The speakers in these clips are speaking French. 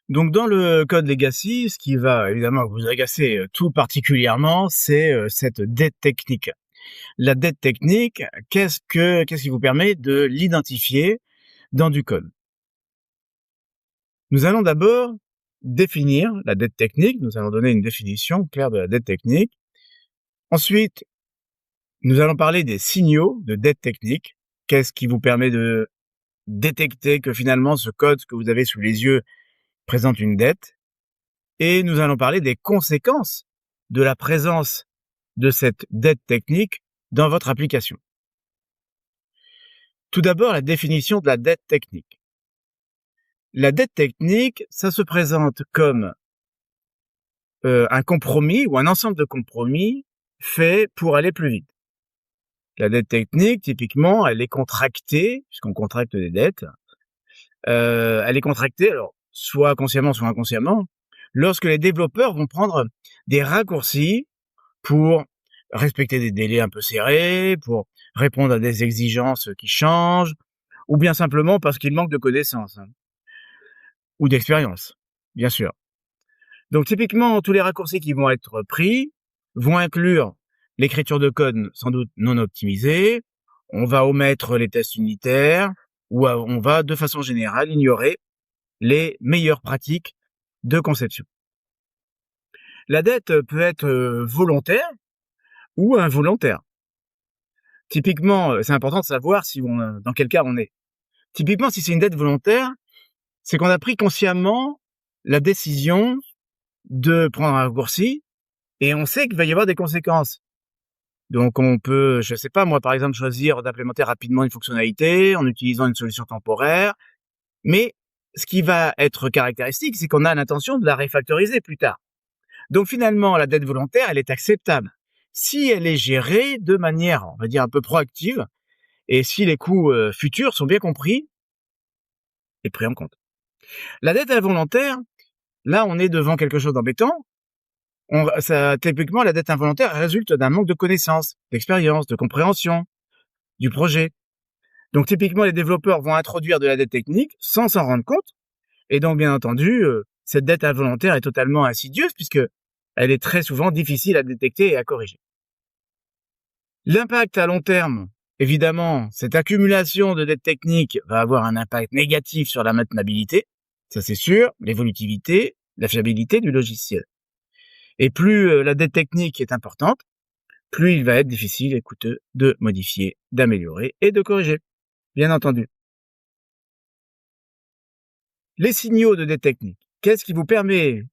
Donc dans le code legacy, ce qui va évidemment vous agacer tout particulièrement, c'est cette dette technique. La dette technique, qu'est-ce qui vous permet de l'identifier dans du code? Nous allons d'abord définir la dette technique, nous allons donner une définition claire de la dette technique. Ensuite, nous allons parler des signaux de dette technique. Qu'est-ce qui vous permet de détecter que finalement ce code que vous avez sous les yeux présente une dette? Et nous allons parler des conséquences de la présence de cette dette technique dans votre application. Tout d'abord, la définition de la dette technique. La dette technique, ça se présente comme un compromis ou un ensemble de compromis faits pour aller plus vite. La dette technique, typiquement, elle est contractée, puisqu'on contracte des dettes, elle est contractée, alors soit consciemment, soit inconsciemment, lorsque les développeurs vont prendre des raccourcis pour respecter des délais un peu serrés, pour répondre à des exigences qui changent, ou bien simplement parce qu'il manque de connaissances, ou d'expérience, bien sûr. Donc typiquement, tous les raccourcis qui vont être pris vont inclure l'écriture de code sans doute non optimisée, on va omettre les tests unitaires, ou on va de façon générale ignorer les meilleures pratiques de conception. La dette peut être volontaire ou involontaire. Typiquement, c'est important de savoir dans quel cas on est. Typiquement, si c'est une dette volontaire, c'est qu'on a pris consciemment la décision de prendre un raccourci et on sait qu'il va y avoir des conséquences. Donc on peut, je sais pas, moi par exemple, choisir d'implémenter rapidement une fonctionnalité en utilisant une solution temporaire, mais ce qui va être caractéristique, c'est qu'on a l'intention de la refactoriser plus tard. Donc finalement, la dette volontaire, elle est acceptable si elle est gérée de manière, on va dire, un peu proactive, et si les coûts futurs sont bien compris et pris en compte. La dette involontaire, là, on est devant quelque chose d'embêtant. Typiquement, la dette involontaire résulte d'un manque de connaissances, d'expérience, de compréhension du projet. Donc typiquement, les développeurs vont introduire de la dette technique sans s'en rendre compte. Et donc, bien entendu, cette dette involontaire est totalement insidieuse puisque elle est très souvent difficile à détecter et à corriger. L'impact à long terme, évidemment, cette accumulation de dettes techniques va avoir un impact négatif sur la maintenabilité, ça c'est sûr, l'évolutivité, la fiabilité du logiciel. Et plus la dette technique est importante, plus il va être difficile et coûteux de modifier, d'améliorer et de corriger, bien entendu. Les signaux de dette technique. Qu'est-ce qui vous permet,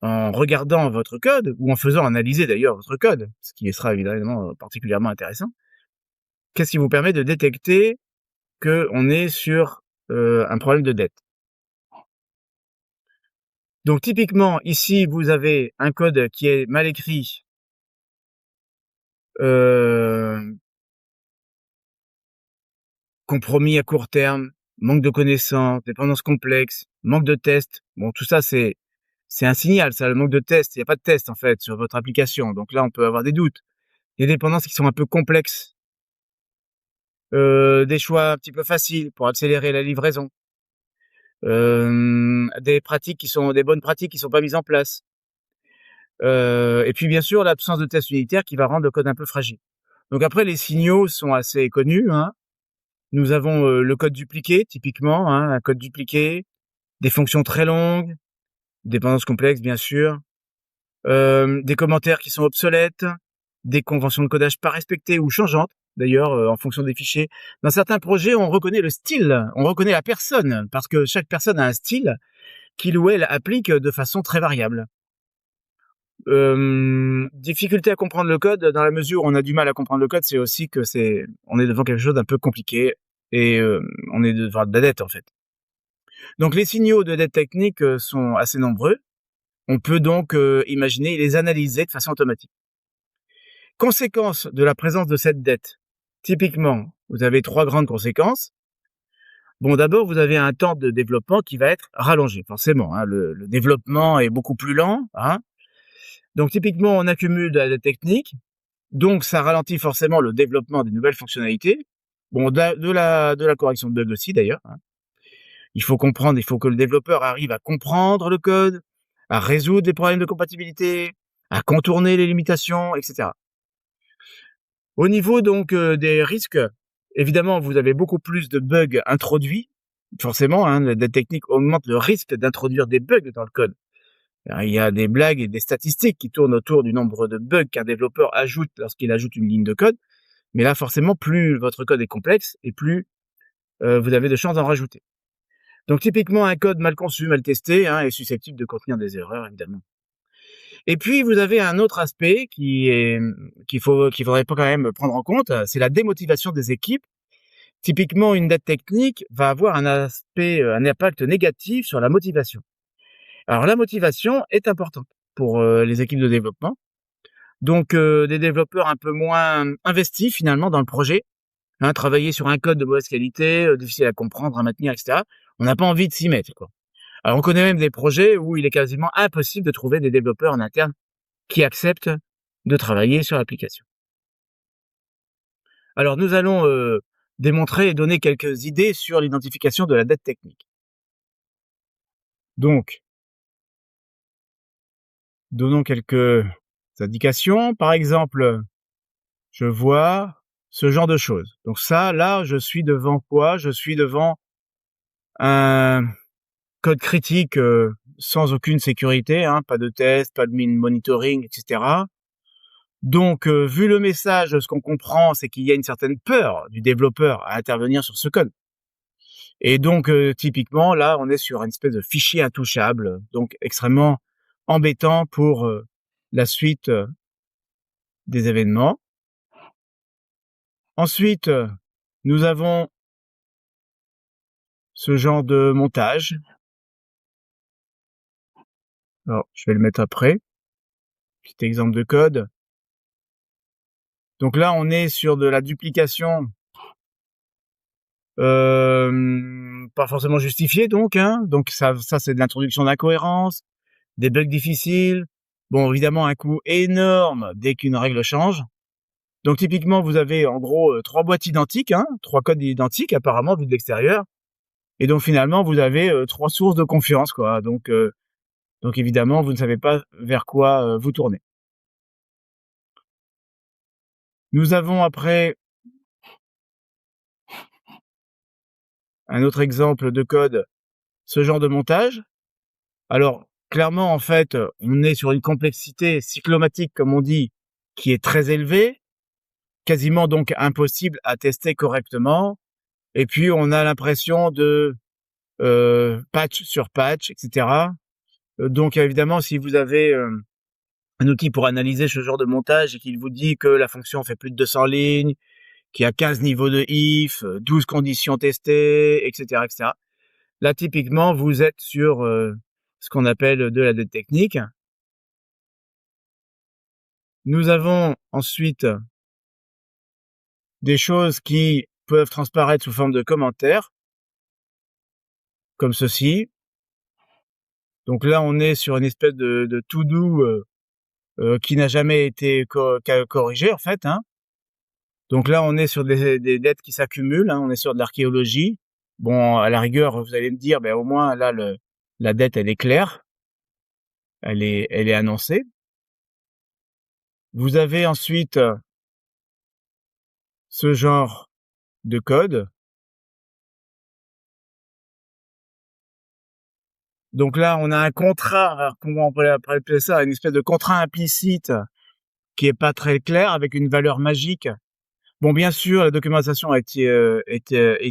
en regardant votre code, ou en faisant analyser d'ailleurs votre code, ce qui sera évidemment particulièrement intéressant, qu'est-ce qui vous permet de détecter qu'on est sur un problème de dette? Donc typiquement, ici, vous avez un code qui est mal écrit, compromis à court terme, manque de connaissances, dépendance complexe, manque de tests. Bon, tout ça, c'est un signal, ça, le manque de tests. Il n'y a pas de test, en fait, sur votre application. Donc là, on peut avoir des doutes. Des dépendances qui sont un peu complexes. Des choix un petit peu faciles pour accélérer la livraison. Des bonnes pratiques qui sont pas mises en place. Et puis, bien sûr, l'absence de tests unitaires qui va rendre le code un peu fragile. Donc après, les signaux sont assez connus, hein. Nous avons le code dupliqué, typiquement, hein, un code dupliqué, des fonctions très longues, dépendances complexes, bien sûr, des commentaires qui sont obsolètes, des conventions de codage pas respectées ou changeantes, d'ailleurs, en fonction des fichiers. Dans certains projets, on reconnaît le style, on reconnaît la personne, parce que chaque personne a un style qu'il ou elle applique de façon très variable. Difficulté à comprendre le code, dans la mesure où on a du mal à comprendre le code, c'est aussi que on est devant quelque chose d'un peu compliqué et on est devant de la dette en fait. Donc les signaux de dette technique sont assez nombreux. On peut donc imaginer les analyser de façon automatique. Conséquences de la présence de cette dette. Typiquement, vous avez 3 grandes conséquences. Bon, d'abord, vous avez un temps de développement qui va être rallongé, forcément. Hein, le développement est beaucoup plus lent, hein. Donc typiquement, on accumule de la dette technique, donc ça ralentit forcément le développement des nouvelles fonctionnalités. Bon, de la correction de bugs aussi d'ailleurs, hein. Il faut comprendre, il faut que le développeur arrive à comprendre le code, à résoudre les problèmes de compatibilité, à contourner les limitations, etc. Au niveau donc des risques, évidemment, vous avez beaucoup plus de bugs introduits. Forcément, hein, la dette technique augmente le risque d'introduire des bugs dans le code. Alors, il y a des blagues et des statistiques qui tournent autour du nombre de bugs qu'un développeur ajoute lorsqu'il ajoute une ligne de code. Mais là, forcément, plus votre code est complexe et plus vous avez de chances d'en rajouter. Donc, typiquement, un code mal conçu, mal testé, hein, est susceptible de contenir des erreurs, évidemment. Et puis, vous avez un autre aspect qu'il faudrait pas quand même prendre en compte, c'est la démotivation des équipes. Typiquement, une dette technique va avoir un impact négatif sur la motivation. Alors, la motivation est importante pour les équipes de développement. Donc, des développeurs un peu moins investis finalement dans le projet, hein, travailler sur un code de mauvaise qualité, difficile à comprendre, à maintenir, etc. On n'a pas envie de s'y mettre, quoi. Alors, on connaît même des projets où il est quasiment impossible de trouver des développeurs en interne qui acceptent de travailler sur l'application. Alors, nous allons démontrer et donner quelques idées sur l'identification de la dette technique. Donc, donnons quelques indications. Par exemple, je vois ce genre de choses. Donc ça, là, je suis devant quoi? Je suis devant un code critique sans aucune sécurité, hein, pas de test, pas de monitoring, etc. Donc, vu le message, ce qu'on comprend, c'est qu'il y a une certaine peur du développeur à intervenir sur ce code. Et donc, typiquement, là, on est sur une espèce de fichier intouchable, donc extrêmement embêtant pour la suite des événements. Ensuite, nous avons ce genre de montage. Alors, je vais le mettre après. Petit exemple de code. Donc là, on est sur de la duplication pas forcément justifiée, donc, hein. Donc ça c'est de l'introduction d'incohérences, des bugs difficiles. Bon, évidemment, un coût énorme dès qu'une règle change. Donc typiquement, vous avez en gros 3 boîtes identiques, hein, 3 codes identiques apparemment vu de l'extérieur. Et donc finalement, vous avez 3 sources de confiance, quoi. Donc évidemment, vous ne savez pas vers quoi vous tourner. Nous avons après un autre exemple de code, ce genre de montage. Alors, clairement, en fait, on est sur une complexité cyclomatique, comme on dit, qui est très élevée, quasiment donc impossible à tester correctement. Et puis, on a l'impression de patch sur patch, etc. Donc, évidemment, si vous avez un outil pour analyser ce genre de montage et qu'il vous dit que la fonction fait plus de 200 lignes, qu'il y a 15 niveaux de if, 12 conditions testées, etc., etc. Là, typiquement, vous êtes sur ce qu'on appelle de la dette technique. Nous avons ensuite des choses qui peuvent transparaître sous forme de commentaires, comme ceci. Donc là, on est sur une espèce de to-do qui n'a jamais été corrigé, en fait, hein. Donc là, on est sur des dettes qui s'accumulent, hein, on est sur de l'archéologie. Bon, à la rigueur, vous allez me dire, ben au moins là, la dette, elle est claire, elle est annoncée. Vous avez ensuite ce genre de code. Donc là, on a un contrat, alors comment on peut appeler ça, une espèce de contrat implicite qui est pas très clair, avec une valeur magique. Bon, bien sûr, la documentation est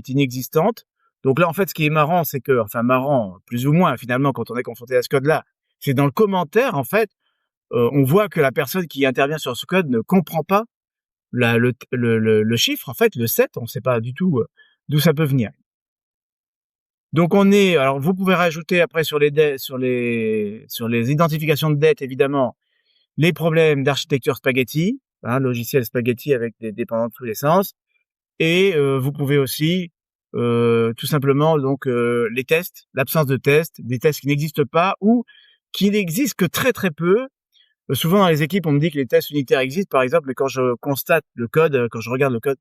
inexistante. Donc là, en fait, ce qui est marrant, c'est que, enfin marrant, plus ou moins, finalement, quand on est confronté à ce code-là, c'est dans le commentaire, en fait, on voit que la personne qui intervient sur ce code ne comprend pas le chiffre, en fait, le 7, on ne sait pas du tout d'où ça peut venir. Donc alors vous pouvez rajouter après sur les identifications de dettes, évidemment, les problèmes d'architecture spaghetti, hein, logiciel spaghetti avec des dépendants de tous les sens. Et vous pouvez aussi tout simplement donc les tests, l'absence de tests, des tests qui n'existent pas ou qui n'existent que très très peu. Souvent dans les équipes, on me dit que les tests unitaires existent, par exemple, mais quand je constate le code, quand je regarde le code,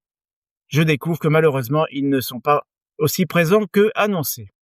je découvre que malheureusement, ils ne sont pas aussi présents que annoncés.